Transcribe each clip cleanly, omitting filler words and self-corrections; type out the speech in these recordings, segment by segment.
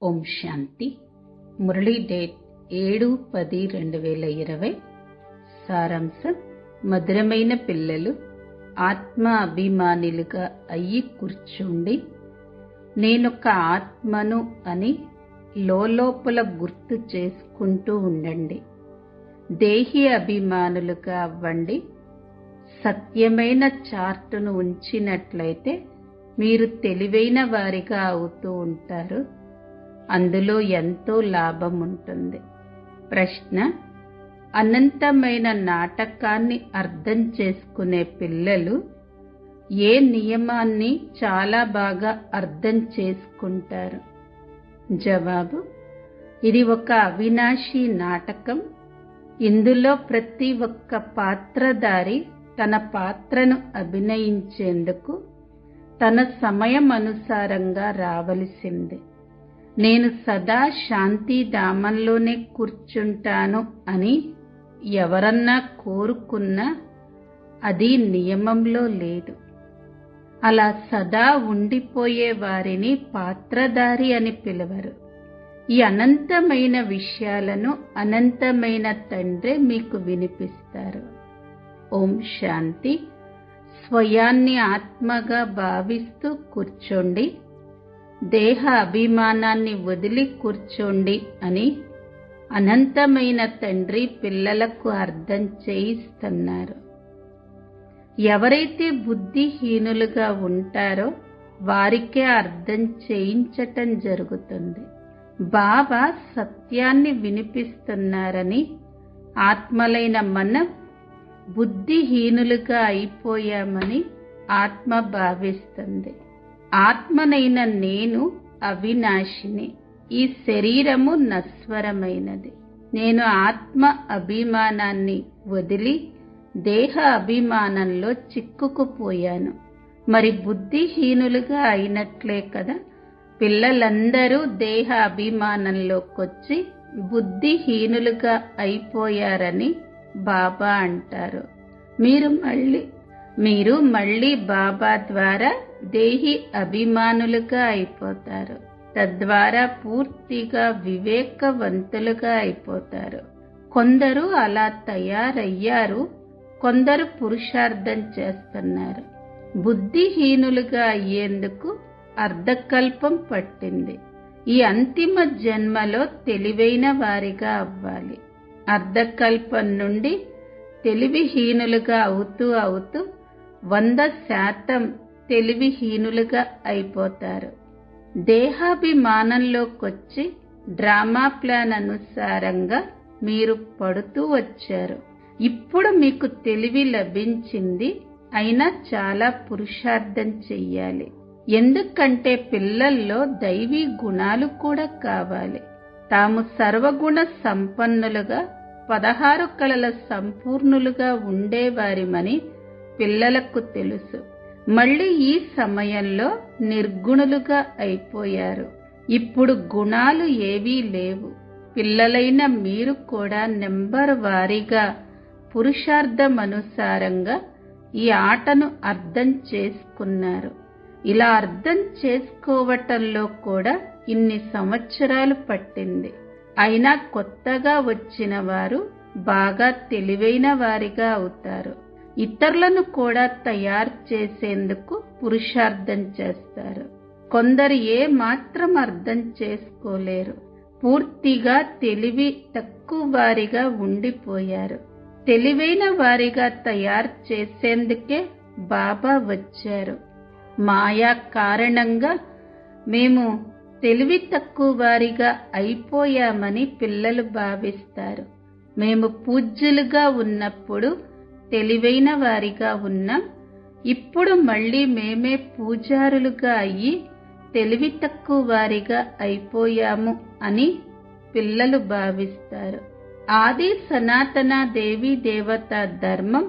ఓం శాంతి. Murali date 7/10/2020. సారాంశం: మధురమైన పిల్లలు, ఆత్మ అభిమానులుగా అయ్యి కూర్చోండి. నేనొక ఆత్మను అని లోపల గుర్తు చేసుకుంటూ ఉండండి. దేహి అభిమానులుగా అవ్వండి. సత్యమైన చార్టును ఉంచినట్లయితే మీరు తెలివైన వారిగా అవుతూ ఉంటారు. అందులో ఎంతో లాభం ఉంటుంది. ప్రశ్న: అనంతమైన నాటకాన్ని అర్థం చేసుకునే పిల్లలు ఏ నియమాన్ని చాలా బాగా అర్థం చేసుకుంటారు? జవాబు: ఇది ఒక అవినాశీ నాటకం. ఇందులో ప్రతి ఒక్క పాత్రధారి తన పాత్రను అభినయించేందుకు తన సమయం అనుసారంగా రావలసిందే. నేను సదా శాంతిధామంలోనే కూర్చుంటాను అని ఎవరన్నా కోరుకున్నా అది నియమంలో లేదు. అలా సదా ఉండిపోయే వారిని పాత్రధారి అని పిలవరు. ఈ అనంతమైన విషయాలను అనంతమైన తండ్రి మీకు వినిపిస్తారు. ఓం శాంతి. స్వయాన్ని ఆత్మగా భావిస్తూ కూర్చోండి. దేహ అభిమానాన్ని వదిలి కూర్చోండి అని అనంతమైన తండ్రి పిల్లలకు అర్థం చేయిస్తున్నారు. ఎవరైతే బుద్ధిహీనులుగా ఉంటారో వారికే అర్థం చేయించటం జరుగుతుంది. బాబా సత్యాన్ని వినిపిస్తున్నారని ఆత్మలైన మనం బుద్ధిహీనులుగా అయిపోయామని ఆత్మ భావిస్తుంది. ఆత్మనైన నేను అవినాశిని. ఈ శరీరము నశ్వరమైనది. నేను ఆత్మ అభిమానాన్ని వదిలి దేహ అభిమానంలో చిక్కుకుపోయాను. మరి బుద్ధిహీనులుగా అయినట్లే కదా. పిల్లలందరూ దేహ అభిమానంలోకొచ్చి బుద్ధిహీనులుగా అయిపోయారని బాబా అంటారు. మీరు మళ్ళీ బాబా ద్వారా దేహి అభిమానులుగా అయిపోతారు. తద్వారా పూర్తిగా వివేకవంతులుగా అయిపోతారు. కొందరు అలా తయారయ్యారు, కొందరు పురుషార్థం చేస్తున్నారు. బుద్ధిహీనులుగా అయ్యేందుకు అర్ధకల్పం పట్టింది. ఈ అంతిమ జన్మలో తెలివైన వారిగా అవ్వాలి. అర్ధకల్పం నుండి తెలివిహీనులుగా అవుతూ 100% తెలివిహీనులుగా అయిపోతారు. దేహాభిమానంలోకొచ్చి డ్రామా ప్లాన్ అనుసారంగా మీరు పడుతూ వచ్చారు. ఇప్పుడు మీకు తెలివి లభించింది. అయినా చాలా పురుషార్థం చెయ్యాలి. ఎందుకంటే పిల్లల్లో దైవీ గుణాలు కూడా కావాలి. తాము సర్వగుణ సంపన్నులుగా 16 కళల సంపూర్ణులుగా ఉండేవారిమని పిల్లలకు తెలుసు. మళ్ళీ ఈ సమయంలో నిర్గుణులుగా అయిపోయారు. ఇప్పుడు గుణాలు ఏవీ లేవు. పిల్లలైన మీరు కూడా నెంబర్ వారీగా పురుషార్థం అనుసారంగా ఈ ఆటను అర్థం చేసుకున్నారు. ఇలా అర్థం చేసుకోవటంలో కూడా ఇన్ని సంవత్సరాలు పట్టింది. అయినా కొత్తగా వచ్చిన వారు బాగా తెలివైన వారిగా అవుతారు. ఇతరులను కూడా తయారు చేసేందుకు పురుషార్థం చేస్తారు. కొందరు ఏ మాత్రం అర్థం చేసుకోలేరు. పూర్తిగా తెలివి తక్కువ వారిగా ఉండిపోయారు. తెలివైన వారిగా తయారు చేసేందుకే బాబా వచ్చారు. మాయా కారణంగా మేము తెలివి తక్కువ వారిగా అయిపోయామని పిల్లలు భావిస్తారు. మేము పూజ్యులుగా ఉన్నప్పుడు తెలివైన వారిగా ఉన్నాం. ఇప్పుడు మళ్ళీ మేమే పూజారులుగా అయ్యి తెలివి తక్కువ వారిగా అయిపోయాము అని పిల్లలు భావిస్తారు. ఆది సనాతన దేవీ దేవత ధర్మం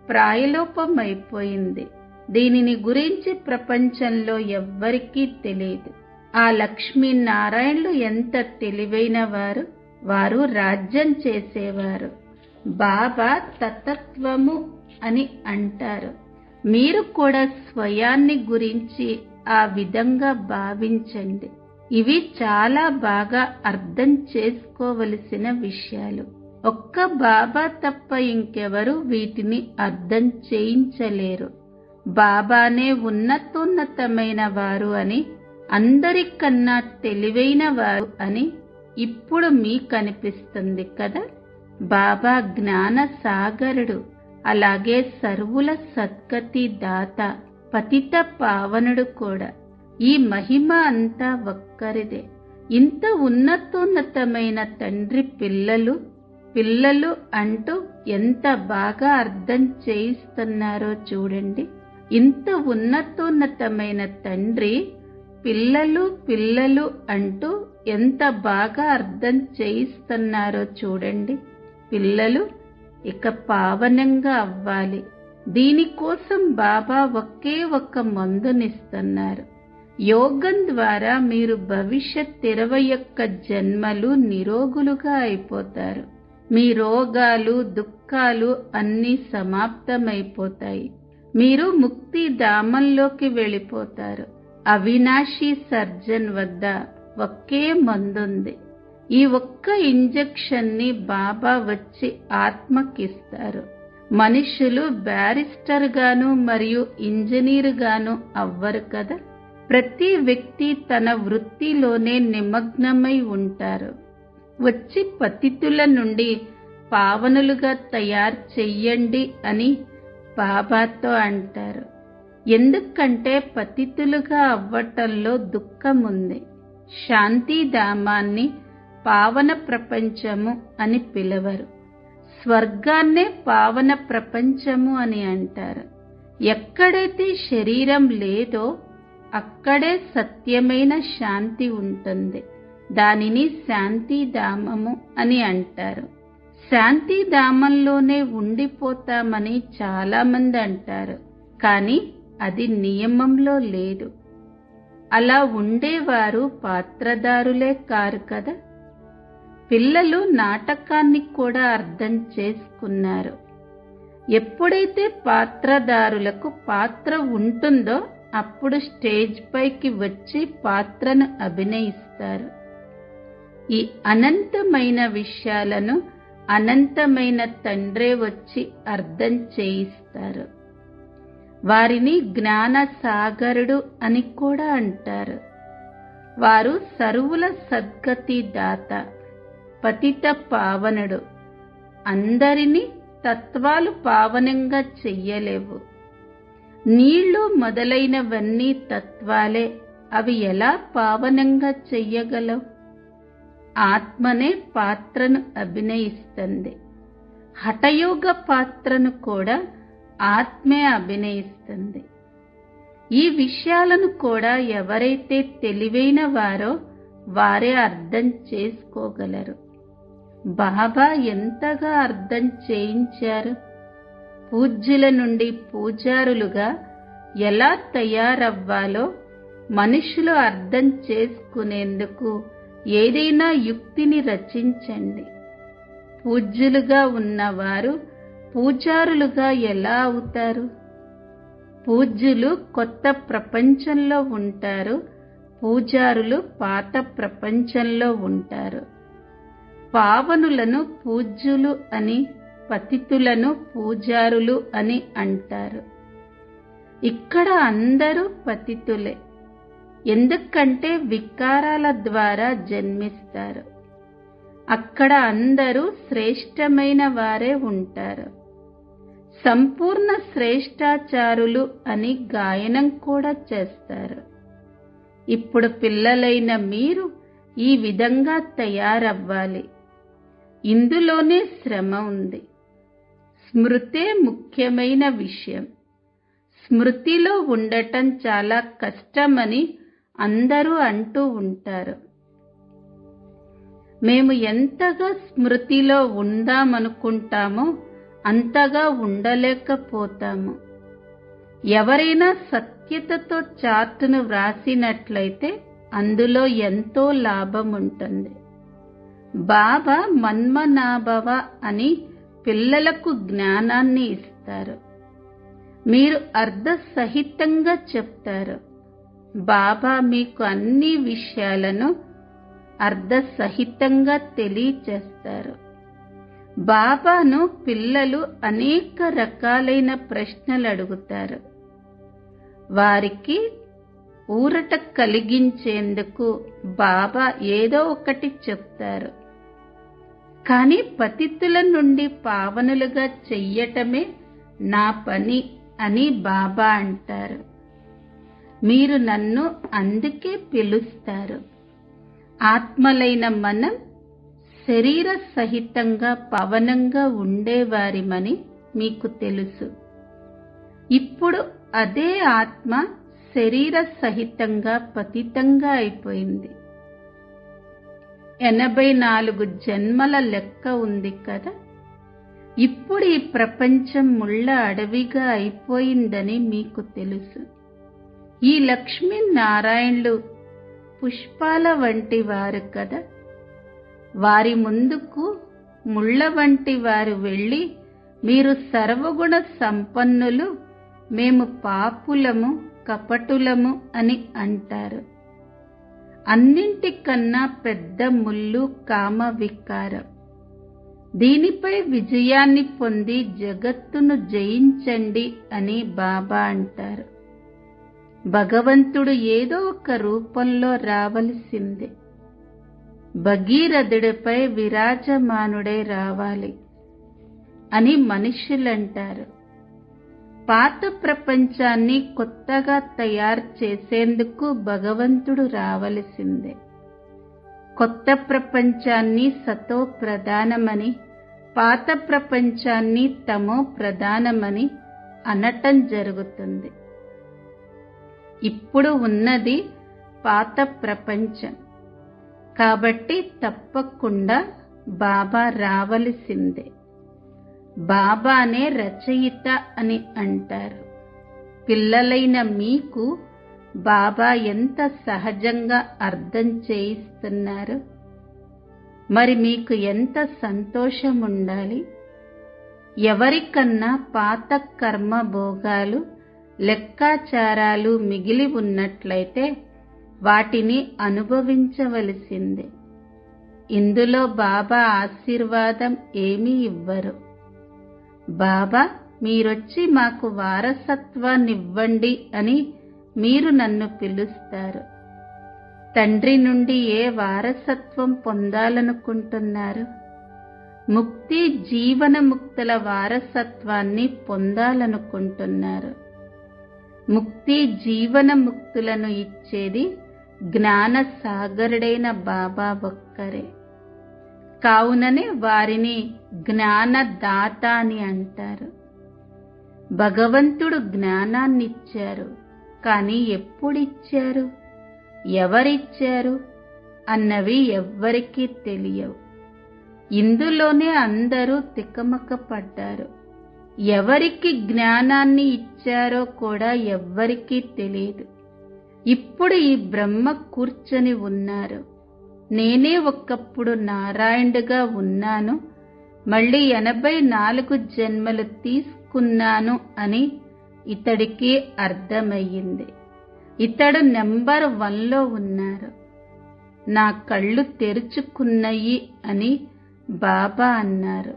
ప్రాయలోపమైపోయింది. దీనిని గురించి ప్రపంచంలో ఎవ్వరికీ తెలియదు. ఆ లక్ష్మీనారాయణులు ఎంత తెలివైన వారు. వారు రాజ్యం చేసేవారు. బాబా తతత్వము అని అంటారు. మీరు కూడా స్వయాన్ని గురించి ఆ విధంగా భావించండి. ఇవి చాలా బాగా అర్థం చేసుకోవలసిన విషయాలు. ఒక్క బాబా తప్ప ఇంకెవరు వీటిని అర్థం చేయించలేరు. బాబానే ఉన్నతోన్నతమైన వారు అని, అందరికన్నా తెలివైన వారు అని ఇప్పుడు మీకనిపిస్తుంది కదా. బాబా జ్ఞాన సాగరుడు, అలాగే సర్వుల సద్గతి దాత, పతిత పావనుడు కూడా. ఈ మహిమ అంతా ఒక్కరిదే. ఇంత ఉన్నతోన్నతమైన తండ్రి పిల్లలు పిల్లలు అంటూ ఎంత బాగా అర్థం చేయిస్తున్నారో చూడండి. ఇంత ఉన్నతోన్నతమైన తండ్రి పిల్లలు పిల్లలు అంటూ ఎంత బాగా అర్థం చేయిస్తున్నారో చూడండి. పిల్లలు ఇక పావనంగా అవ్వాలి. దీనికోసం బాబా ఒకే ఒక్క మందునిస్తున్నారు. యోగం ద్వారా మీరు భవిష్యత్ 21 జన్మలు నిరోగులుగా అయిపోతారు. మీ రోగాలు దుఃఖాలు అన్నీ సమాప్తమైపోతాయి. మీరు ముక్తి ధామంలోకి వెళ్ళిపోతారు. అవినాశీ సర్జన్ వద్ద ఒకే మందుంది. ఈ ఒక్క ఇంజెక్షన్ ని బాబా వచ్చి ఆత్మకిస్తారు. మనుషులు బ్యారిస్టర్ గాను మరియు ఇంజనీర్ గాను అవ్వరు కదా. ప్రతి వ్యక్తి తన వృత్తిలోనే నిమగ్నమై ఉంటారు. వచ్చి పతితుల నుండి పావనులుగా తయారు చెయ్యండి అని బాబాతో అంటారు. ఎందుకంటే పతితులుగా అవ్వటంలో దుఃఖముంది. శాంతిధామాన్ని పావన ప్రపంచము అని పిలవరు. స్వర్గాన్నే పావన ప్రపంచము అని అంటారు. ఎక్కడైతే శరీరం లేదో అక్కడే సత్యమైన శాంతి ఉంటుంది. దానిని శాంతిధామము అని అంటారు. శాంతిధామంలోనే ఉండిపోతామని చాలా మంది అంటారు, కానీ అది నియమంలో లేదు. అలా ఉండేవారు పాత్రదారులే కారు కదా. పిల్లలు నాటకాన్ని కూడా అర్థం చేసుకున్నారు. ఎప్పుడైతే పాత్రదారులకు పాత్ర ఉంటుందో అప్పుడు స్టేజ్ పైకి వచ్చి పాత్రను అభినయిస్తారు. ఈ అనంతమైన విషయాలను అనంతమైన తండ్రే వచ్చి అర్థం చేయిస్తారు. వారిని జ్ఞాన సాగరుడు అని కూడా అంటారు. వారు సర్వుల సద్గతి దాత, పతిత పావనుడు. అందరినీ తత్వాలు పావనంగా చెయ్యలేవు. నీళ్లు మొదలైనవన్నీ తత్వాలే. అవి ఎలా పావనంగా చెయ్యగలవు? ఆత్మనే పాత్రను అభినయిస్తుంది. హఠయోగ పాత్రను కూడా ఆత్మే అభినయిస్తుంది. ఈ విషయాలను కూడా ఎవరైతే తెలివైన వారో వారే అర్థం చేసుకోగలరు. బాబా ఎంతగా అర్థం చేయించారు. పూజ్యుల నుండి పూజారులుగా ఎలా తయారవ్వాలో మనుషులు అర్థం చేసుకునేందుకు ఏదైనా యుక్తిని రచించండి. పూజ్యులుగా ఉన్నవారు పూజారులుగా ఎలా అవుతారు? పూజ్యులు కొత్త ప్రపంచంలో ఉంటారు. పూజారులు పాత ప్రపంచంలో ఉంటారు. పావనులను పూజ్యులు అని, పతితులను పూజారులు అని అంటారు. ఇక్కడ అందరూ పతితులే. ఎందుకంటే వికారాల ద్వారా జన్మిస్తారు. అక్కడ అందరూ శ్రేష్టమైన వారే ఉంటారు. సంపూర్ణ శ్రేష్టాచారులు అని గాయనం కూడా చేస్తారు. ఇప్పుడు పిల్లలైన మీరు ఈ విధంగా తయారవ్వాలి. ఇందులోనే శ్రమ ఉంది. స్మృతే ముఖ్యమైన విషయం. స్మృతిలో ఉండటం చాలా కష్టమని అందరూ అంటూ ఉంటారు. మేము ఎంతగా స్మృతిలో ఉందామనుకుంటామో అంతగా ఉండలేకపోతాము. ఎవరైనా సత్యతతో చార్టును వ్రాసినట్లయితే అందులో ఎంతో లాభం ఉంటుంది. బాబా మన్మనాభవ అని పిల్లలకు జ్ఞానాన్ని ఇస్తారు. మీరు అర్ధసహితంగా చెప్తారు. బాబా మీకు అన్ని విషయాలను అర్థసహితంగా తెలియచేస్తారు. బాబాను పిల్లలు అనేక రకాలైన ప్రశ్నలు అడుగుతారు. వారికి ఊరట కలిగించేందుకు బాబా ఏదో ఒకటి చెప్తారు. కానీ పతితుల నుండి పావనులుగా చెయ్యటమే నా పని అని బాబా అంటారు. మీరు నన్ను అందుకే పిలుస్తారు. ఆత్మలైన మనం శరీర సహితంగా పవనంగా ఉండేవారిమని మీకు తెలుసు. ఇప్పుడు అదే ఆత్మ శరీర సహితంగా పతితంగా అయిపోయింది. 84 జన్మల లెక్క ఉంది కదా. ఇప్పుడు ఈ ప్రపంచం ముళ్ళ అడవిగా అయిపోయిందని మీకు తెలుసు. ఈ లక్ష్మీనారాయణులు పుష్పాల వంటి వారు కదా. వారి ముందుకు ముళ్ళ వంటి వారు వెళ్ళి, మీరు సర్వగుణ సంపన్నులు, మేము పాపులము, కపటులము అని అంటారు. అన్నింటికన్నా పెద్ద ముళ్ళు కామ వికారం. దీనిపై విజయాన్ని పొంది జగత్తును జయించండి అని బాబా అంటారు. భగవంతుడు ఏదో ఒక రూపంలో రావలసిందే. భగీరథుడిపై విరాజమానుడై రావాలి అని మనుషులంటారు. పాత ప్రపంచాన్ని కొత్తగా తయారు చేసేందుకు భగవంతుడు రావలసిందే. కొత్త ప్రపంచాన్ని సతో ప్రధానమని, పాత ప్రపంచాన్ని తమో ప్రధానమని అనటం జరుగుతుంది. ఇప్పుడు ఉన్నది పాత ప్రపంచం కాబట్టి తప్పకుండా బాబా రావలసిందే. బాబానే రచయిత అని అంటారు. పిల్లలైన మీకు బాబా ఎంత సహజంగా అర్థం చేయిస్తున్నారు. మరి మీకు ఎంత సంతోషం ఉండాలి. ఎవరికన్నా పాత కర్మ భోగాలు, లెక్కాచారాలు మిగిలి ఉన్నట్లయితే వాటిని అనుభవించవలసిందే. ఇందులో బాబా ఆశీర్వాదం ఏమీ ఇవ్వరు. బాబా మీరొచ్చి మాకు వారసత్వాన్నివ్వండి అని మీరు నన్ను పిలుస్తారు. తండ్రి నుండి ఏ వారసత్వం పొందాలనుకుంటున్నారు? ముక్తి జీవన ముక్తుల వారసత్వాన్ని పొందాలనుకుంటున్నారు. ముక్తి జీవన ముక్తులను ఇచ్చేది జ్ఞాన సాగరుడైన బాబా ఒక్కరే. కావుననే వారిని జ్ఞానదాత అని అంటారు. భగవంతుడు జ్ఞానాన్నిచ్చారు. కానీ ఎప్పుడిచ్చారు, ఎవరిచ్చారు అన్నవి ఎవ్వరికీ తెలియవు. ఇందులోనే అందరూ తికమక పడ్డారు. ఎవరికి జ్ఞానాన్ని ఇచ్చారో కూడా ఎవ్వరికీ తెలియదు. ఇప్పుడు ఈ బ్రహ్మ కూర్చొని ఉన్నారు. నేనే ఒకప్పుడు నారాయణుడిగా ఉన్నాను, మళ్ళీ 84 జన్మలు తీసుకున్నాను అని ఇతడికి అర్థమయ్యింది. ఇతడు నెంబర్ 1లో ఉన్నారు. నా కళ్ళు తెరుచుకున్నాయి అని బాబా అన్నారు.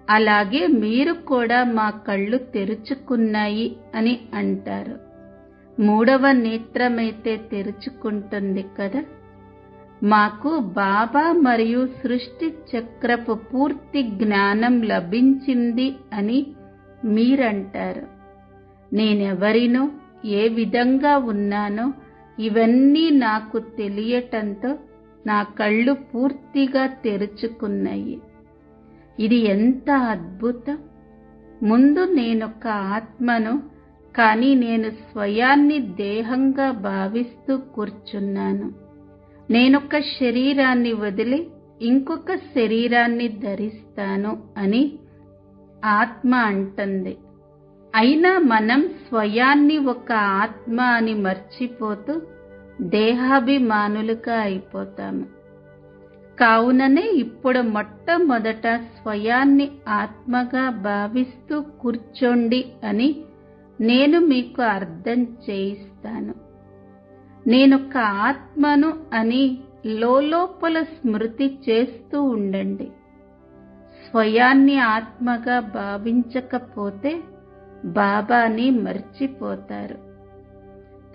అలాగే మీరు కూడా మా కళ్ళు తెరుచుకున్నాయి అని అంటారు. 3వ నేత్రమైతే తెరుచుకుంటుంది కదా. మాకు బాబా మరియు సృష్టి చక్రపు పూర్తి జ్ఞానం లభించింది అని మీరంటారు. నేనెవరినో, ఏ విధంగా ఉన్నానో ఇవన్నీ నాకు తెలియటంతో నా కళ్ళు పూర్తిగా తెరుచుకున్నాయి. ఇది ఎంత అద్భుతం! ముందు నేనొక ఆత్మను, కానీ నేను స్వయాన్ని దేహంగా భావిస్తూ కూర్చున్నాను. నేనొక శరీరాన్ని వదిలి ఇంకొక శరీరాన్ని ధరిస్తాను అని ఆత్మ అంటుంది. అయినా మనం స్వయాన్ని ఒక ఆత్మ అని మర్చిపోతూ దేహాభిమానులుగా అయిపోతాము. కావుననే ఇప్పుడు మొట్టమొదట స్వయాన్ని ఆత్మగా భావిస్తూ కూర్చోండి అని నేను మీకు అర్థం చేయిస్తాను. నేనొక ఆత్మను అని లోపల స్మృతి చేస్తూ ఉండండి. స్వయాన్ని ఆత్మగా భావించకపోతే బాబాని మర్చిపోతారు.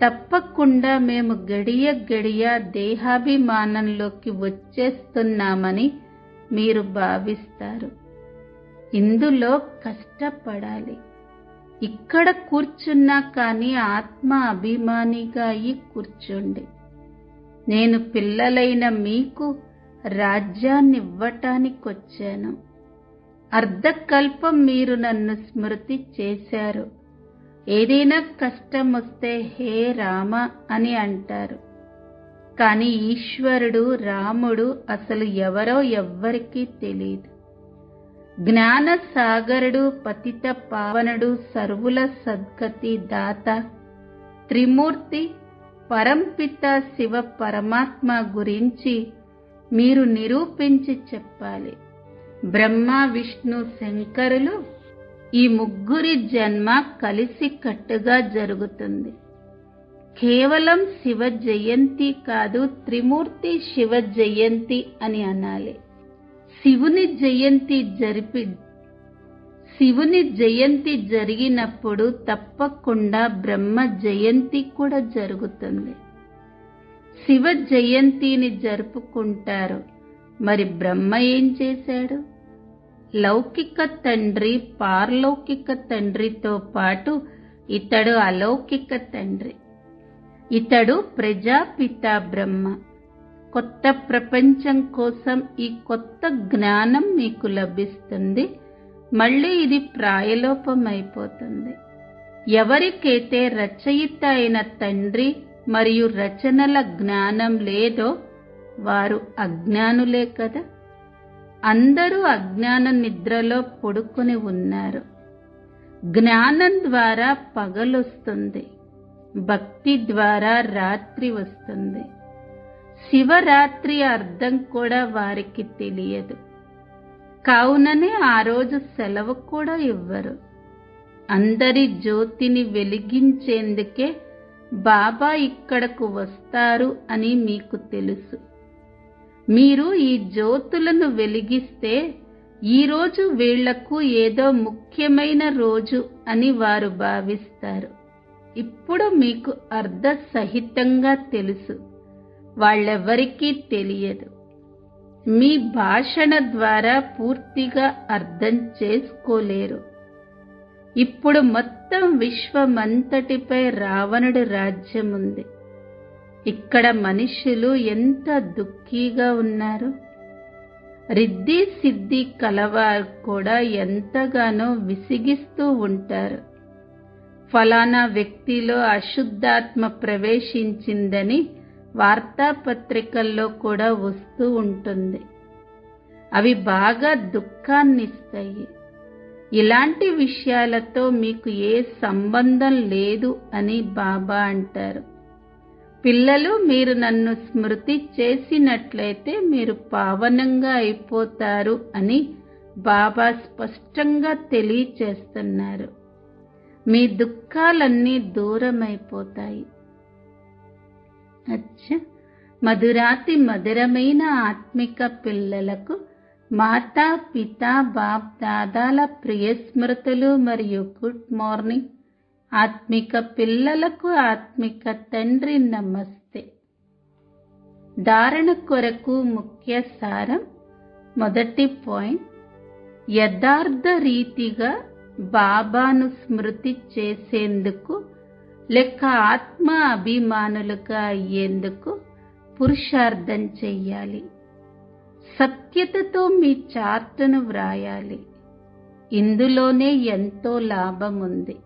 తప్పకుండా మేము గడియ గడియ దేహాభిమానంలోకి వచ్చేస్తున్నామని మీరు భావిస్తారు. ఇందులో కష్టపడాలి. ఇక్కడ కూర్చున్నా కానీ ఆత్మ అభిమానిగా అయి కూర్చోండి. నేను పిల్లలైన మీకు రాజ్యాన్నివ్వటానికొచ్చాను. అర్ధకల్పం మీరు నన్ను స్మృతి చేశారు. ఏదైనా కష్టం వస్తే హే రామ అని అంటారు. కానీ ఈశ్వరుడు రాముడు అసలు ఎవరో ఎవ్వరికీ తెలియదు. జ్ఞాన సాగరుడు, పతిత పావనుడు, సర్వుల సద్గతి దాత, త్రిమూర్తి పరంపిత శివ పరమాత్మ గురించి మీరు నిరూపించి చెప్పాలి. బ్రహ్మ, విష్ణు, శంకరులు ఈ ముగ్గురి జన్మ కలిసి కట్టుగా జరుగుతుంది. కేవలం శివ జయంతి కాదు, త్రిమూర్తి శివ జయంతి అని అనాలి. శివుని జయంతి జరిగినప్పుడు తప్పకుండా బ్రహ్మ జయంతి కూడా జరుగుతుంది. శివ జయంతిని జరుపుకుంటారు. మరి బ్రహ్మ ఏం చేశాడు? లౌకిక తండ్రి, పారలౌకిక తండ్రితో పాటు ఇతడు అలౌకిక తండ్రి. ఇతడు ప్రజాపిత బ్రహ్మ. కొత్త ప్రపంచం కోసం ఈ కొత్త జ్ఞానం మీకు లభిస్తుంది. మళ్ళీ ఇది ప్రాయలోపమైపోతుంది. ఎవరికైతే రచయిత అయిన తండ్రి మరియు రచనల జ్ఞానం లేదో వారు అజ్ఞానులే కదా. అందరూ అజ్ఞాన నిద్రలో పడుకొని ఉన్నారు. జ్ఞానం ద్వారా పగలొస్తుంది, భక్తి ద్వారా రాత్రి వస్తుంది. శివరాత్రి అర్థం కూడా వారికి తెలియదు. కావుననే ఆ రోజు సెలవు కూడా ఇవ్వరు. అందరి జ్యోతిని వెలిగించేందుకే బాబా ఇక్కడకు వస్తారు అని మీకు తెలుసు. మీరు ఈ జ్యోతులను వెలిగిస్తే ఈరోజు వీళ్లకు ఏదో ముఖ్యమైన రోజు అని వారు భావిస్తారు. ఇప్పుడు మీకు అర్థసహితంగా తెలుసు. వాళ్ళెవ్వరికీ తెలియదు. మీ భాషణ ద్వారా పూర్తిగా అర్థం చేసుకోలేరు. ఇప్పుడు మొత్తం విశ్వమంతటిపై రావణుడి రాజ్యం ఉంది. ఇక్కడ మనుషులు ఎంత దుఃఖీగా ఉన్నారు. రిద్ధి సిద్ధి కలవారు కూడా ఎంతగానో విసిగిస్తూ ఉంటారు. ఫలానా వ్యక్తిలో అశుద్ధాత్మ ప్రవేశించిందని వార్తాపత్రికల్లో కూడా వస్తూ ఉంటుంది. అవి బాగా దుఃఖాన్నిస్తాయి. ఇలాంటి విషయాలతో మీకు ఏ సంబంధం లేదు అని బాబా అంటారు. పిల్లలు, మీరు నన్ను స్మృతి చేసినట్లయితే మీరు పావనంగా అయిపోతారు అని బాబా స్పష్టంగా తెలియచేస్తున్నారు. మీ దుఃఖాలన్నీ దూరమైపోతాయి. మధురాతి మధురమైన ఆత్మిక పిల్లలకు మాతా పితా బాప్ దాదాల ప్రియ స్మృతులు మరియు గుడ్ మార్నింగ్. ఆత్మిక పిల్లలకు ఆత్మిక తండ్రి నమస్తే. ధారణ కొరకు ముఖ్య సారం. మొదటి పాయింట్, యథార్థ రీతిగా బాబాను స్మృతి చేసేందుకు లేక ఆత్మ అభిమానులుగా అయ్యేందుకు పురుషార్థం చెయ్యాలి. సత్యతతో మీ చార్టును వ్రాయాలి. ఇందులోనే ఎంతో లాభం ఉంది.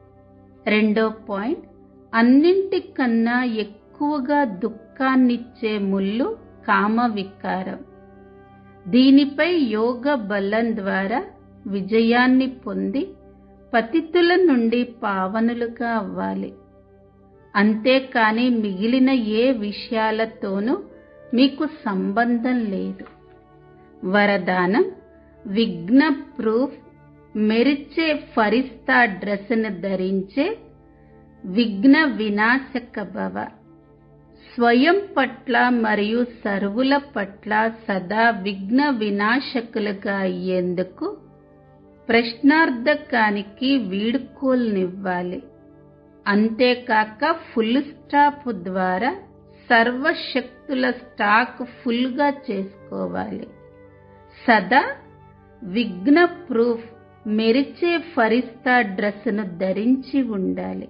రెండో పాయింట్, అన్నింటికన్నా ఎక్కువగా దుఃఖాన్నిచ్చే ముళ్ళు కామ వికారం. దీనిపై యోగ బలం ద్వారా విజయాన్ని పొంది పతితుల నుండి పావనులుగా అవ్వాలి. అంతేకాని మిగిలిన ఏ విషయాలతోనూ మీకు సంబంధం లేదు. వరదానం. విఘ్న ప్రూఫ్ మెరిచే ఫరిస్తా డ్రెస్సును ధరించే విఘ్న వినాశక భవ. స్వయం పట్ల మరియు సర్వుల పట్ల సదా విఘ్న వినాశకులుగా అయ్యేందుకు ప్రశ్నార్థకానికి వీడ్కోలునివ్వాలి. అంతేకాక ఫుల్ స్టాప్ ద్వారా సర్వశక్తుల స్టాక్ ఫుల్గా చేసుకోవాలి. సదా విఘ్న ప్రూఫ్ మెరిచే ఫరిస్తా డ్రెస్సును ధరించి ఉండాలి.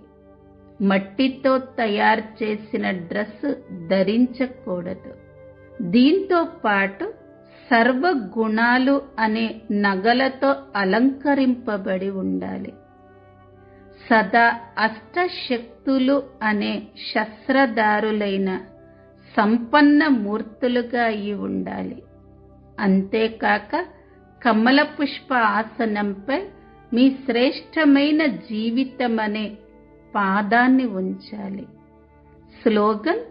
మట్టితో తయారు చేసిన డ్రెస్ ధరించకూడదు. దీంతో పాటు సర్వ గుణాలు అనే నగలతో అలంకరింపబడి ఉండాలి. సదా అష్టశక్తులు అనే శస్త్రధారులైన సంపన్న మూర్తులుగా అయి ఉండాలి. అంతేకాక కమల పుష్ప ఆసనంపై మీ శ్రేష్టమైన జీవితం అనే పాదాన్ని ఉంచాలి. స్లోగన్: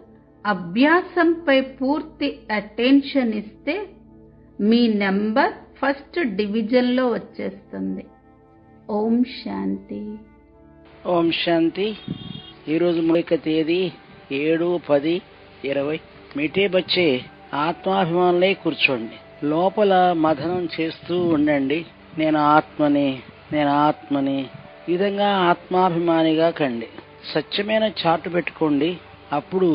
అభ్యాసంపై పూర్తి అటెన్షన్ ఇస్తే మీ నెంబర్ ఫస్ట్ డివిజన్లో వచ్చేస్తుంది. ఓం శాంతి. ఓం శాంతి. ఈరోజు మూలిక తేదీ 7/10/20. మీటే బచ్చే ఆత్మాభిమానులై కూర్చోండి. లోపల మథనం చేస్తూ ఉండండి. నేను ఆత్మని, నేను ఆత్మని. ఈ విధంగా ఆత్మాభిమానిగా కండి. సత్యమైన చాటు పెట్టుకోండి. అప్పుడు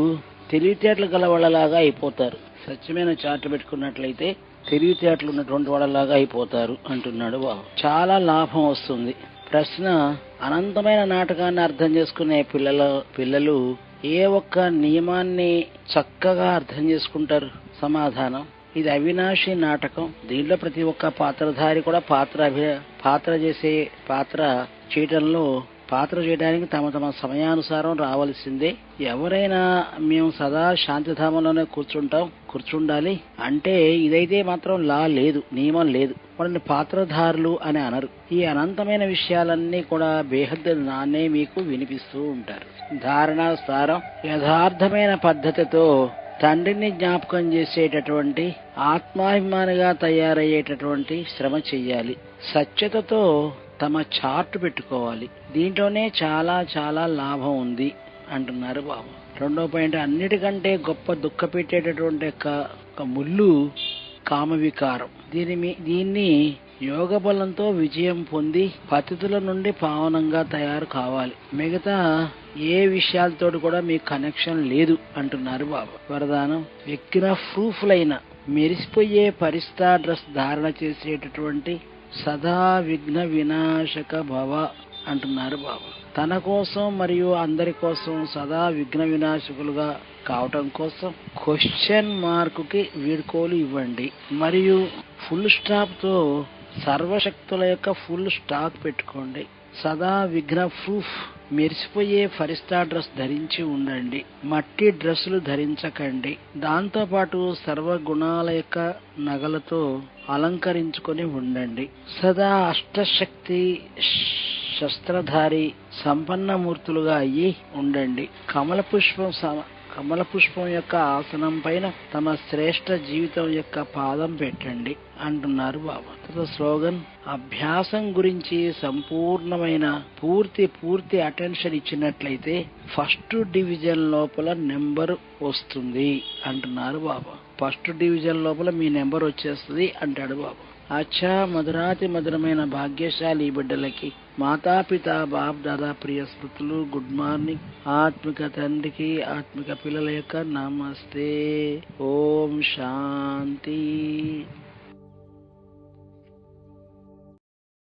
తెలివితేటలు గల వాళ్ళలాగా అయిపోతారు. సత్యమైన చాటు పెట్టుకున్నట్లయితే తెలివితేటలు ఉన్నటువంటి వాళ్ళలాగా అయిపోతారు అంటున్నాడు బాబు. చాలా లాభం వస్తుంది. ప్రశ్న: అనంతమైన నాటకాన్ని అర్థం చేసుకునే పిల్లలు ఏ ఒక్క నియమాన్ని చక్కగా అర్థం చేసుకుంటారు? సమాధానం: ఇది అవినాశి నాటకం. దీంట్లో ప్రతి ఒక్క పాత్రధారి కూడా పాత్ర చేయడానికి తమ తమ సమయానుసారం రావాల్సిందే. ఎవరైనా మేము సదా శాంతిధామంలోనే కూర్చుండాలి అంటే ఇదైతే మాత్రం లా లేదు, నియమం లేదు. వాళ్ళని పాత్రధారులు అని అనరు. ఈ అనంతమైన విషయాలన్నీ కూడా బేహద్ నాన్నే మీకు వినిపిస్తూ ఉంటారు. ధారణా సారం: యథార్థమైన పద్ధతితో తండ్రిని జ్ఞాపకం చేసేటటువంటి ఆత్మాభిమానిగా తయారయ్యేటటువంటి శ్రమ చెయ్యాలి. సత్యతతో తమ చార్ట్ పెట్టుకోవాలి. దీంట్లోనే చాలా చాలా లాభం ఉంది అంటున్నారు బాబు. రెండో పాయింట్: అన్నిటికంటే గొప్ప దుఃఖ పెట్టేటటువంటి ఒక ముళ్ళు కామవికారం. దీన్ని యోగ బలంతో విజయం పొంది పతితుల నుండి పావనంగా తయారు కావాలి. మిగతా ఏ విషయాలతో కూడా మీకు కనెక్షన్ లేదు అంటున్నారు బాబా. వరదానం: వ్యక్తిన ప్రూఫ్లైన మెరిసిపోయే పరిస్థా డ్రెస్ ధారణ చేసేటటువంటి సదా విఘ్న వినాశక భవ అంటున్నారు బాబా. తన కోసం మరియు అందరి కోసం సదా విఘ్న వినాశకులుగా కావటం కోసం క్వశ్చన్ మార్కుకి వీడ్కోలు ఇవ్వండి. మరియు ఫుల్ స్టాప్ తో సర్వశక్తుల యొక్క ఫుల్ స్టాక్ పెట్టుకోండి. సదా విఘ్న ప్రూఫ్ మెరిసిపోయే ఫరిస్తా డ్రెస్ ధరించి ఉండండి. మట్టి డ్రెస్సులు ధరించకండి. దాంతోపాటు సర్వగుణాల యొక్క నగలతో అలంకరించుకొని ఉండండి. సదా అష్టశక్తి శస్త్రధారి సంపన్న మూర్తులుగా అయ్యి ఉండండి. కమల పుష్పం యొక్క ఆసనం పైన తమ శ్రేష్ట జీవితం యొక్క పాదం పెట్టండి అంటున్నారు బాబా. స్లోగన్: అభ్యాసం గురించి సంపూర్ణమైన పూర్తి అటెన్షన్ ఇచ్చినట్లయితే ఫస్ట్ డివిజన్ లోపల నెంబర్ వస్తుంది అంటున్నారు బాబా. ఫస్ట్ డివిజన్ లోపల మీ నెంబర్ వచ్చేస్తుంది అంటాడు బాబా. అచ్చా, మధురాతి మధురమైన భాగ్యశాలి బిడ్డలకి మాతాపిత బాప్ దాదా ప్రియ స్మృతులు. Good morning. ఆత్మిక తండ్రికి ఆత్మిక పిల్లల యొక్క నమస్తే. ఓం శాంతి.